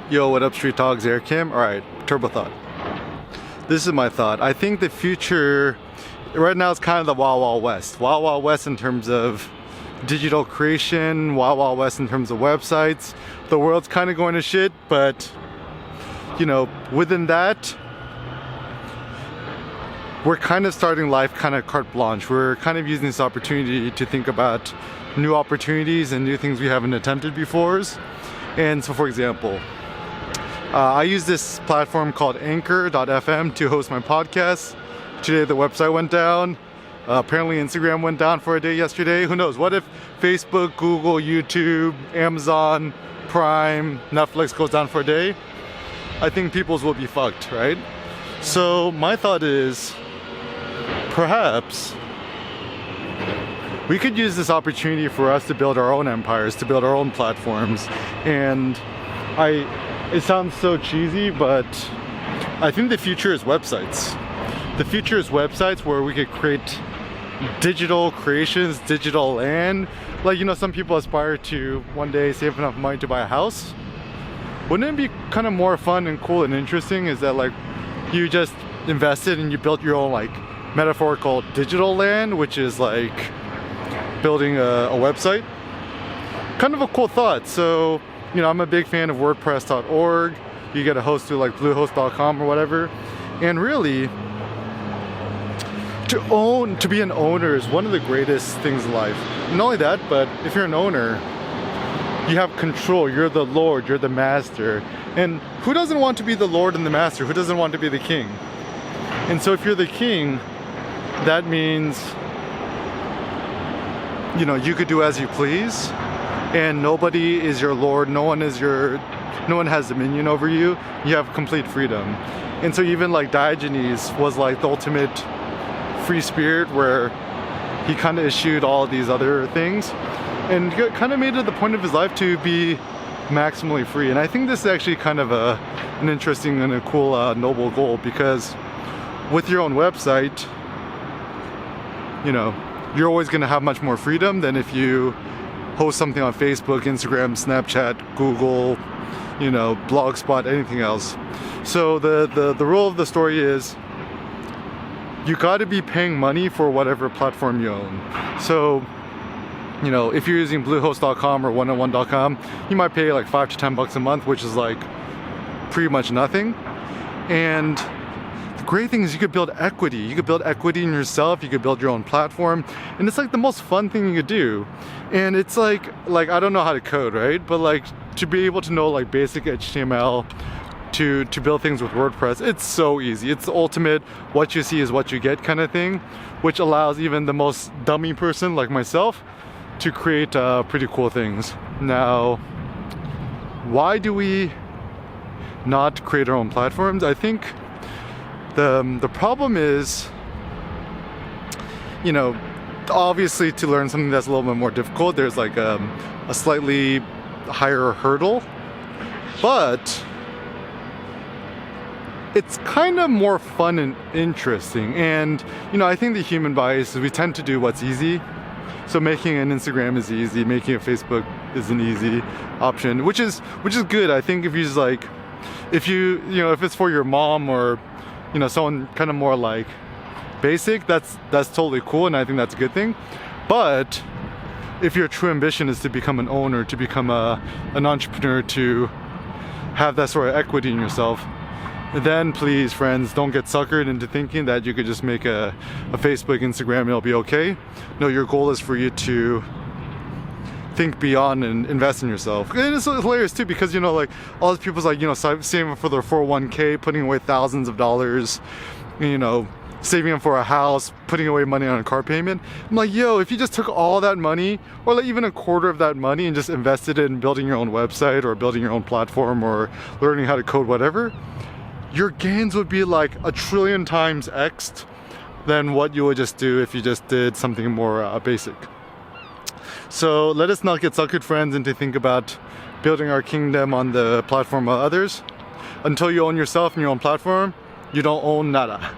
Yo, what up, Street Dogs? Air Kim. Alright, Turbo Thought. This is my thought. I think the future right now is kind of the Wild Wild West. Wild Wild West in terms of digital creation, Wild Wild West in terms of websites. The world's kind of going to shit, but you know, within that, we're kind of starting life kind of carte blanche. We're kind of using this opportunity to think about new opportunities and new things we haven't attempted before. And so, for example, I use this platform called Anchor.fm to host my podcast. Today the website went down. Apparently Instagram went down for a day yesterday. Who knows? What if Facebook, Google, YouTube, Amazon, Prime, Netflix goes down for a day? I think people's will be fucked, right? So my thought is, perhaps we could use this opportunity for us to build our own empires, to build our own platforms. And it sounds so cheesy, but I think the future is websites. The future is websites where we could create digital creations, digital land. Like, you know, some people aspire to one day save enough money to buy a house. Wouldn't it be kind of more fun and cool and interesting is that like you just invested and you built your own like metaphorical digital land, which is like building a website. Kind of a cool thought. So, you know, I'm a big fan of WordPress.org. You get a host through like Bluehost.com or whatever. And really, to be an owner is one of the greatest things in life. Not only that, but if you're an owner, you have control. You're the Lord, you're the master. And who doesn't want to be the Lord and the master? Who doesn't want to be the king? And so if you're the king, that means, you know, you could do as you please, and nobody is your lord, no one has dominion over you. You have complete freedom. And so even like Diogenes was like the ultimate free spirit, where he kind of issued all of these other things and kind of made it the point of his life to be maximally free. And I think this is actually kind of an interesting and a cool noble goal, because with your own website, you know, you're always going to have much more freedom than if you host something on Facebook, Instagram, Snapchat, Google, you know, Blogspot, anything else. So the rule of the story is you got to be paying money for whatever platform you own. So, you know, if you're using Bluehost.com or 101.com, you might pay like $5 to $10 a month, which is like pretty much nothing. And the great thing is you could build equity. You could build equity in yourself. You could build your own platform, and it's like the most fun thing you could do. And it's like I don't know how to code, right? But like to be able to know like basic HTML, to build things with WordPress, it's so easy. It's the ultimate what you see is what you get kind of thing, which allows even the most dummy person like myself to create pretty cool things. Now, why do we not create our own platforms? I think the problem is, you know, obviously to learn something that's a little bit more difficult, there's like a slightly higher hurdle, but it's kind of more fun and interesting. And, you know, I think the human bias is we tend to do what's easy. So making an Instagram is easy, making a Facebook is an easy option, which is good. I think if you just like, if it's for your mom or, you know, someone kind of more like basic, that's totally cool, and I think that's a good thing. But if your true ambition is to become an owner, to become an entrepreneur, to have that sort of equity in yourself, then please, friends, don't get suckered into thinking that you could just make a Facebook, Instagram, and it'll be okay. No, your goal is for you to think beyond and invest in yourself. And it's hilarious too, because, you know, like all these people's like, you know, saving for their 401k, putting away thousands of dollars, you know, saving them for a house, putting away money on a car payment. I'm like, yo, if you just took all that money, or like even a quarter of that money, and just invested it in building your own website or building your own platform or learning how to code, whatever, your gains would be like 1 trillion times X'd than what you would just do if you just did something more basic. So let us not get suckered, friends, into think about building our kingdom on the platform of others. Until you own yourself and your own platform, you don't own nada.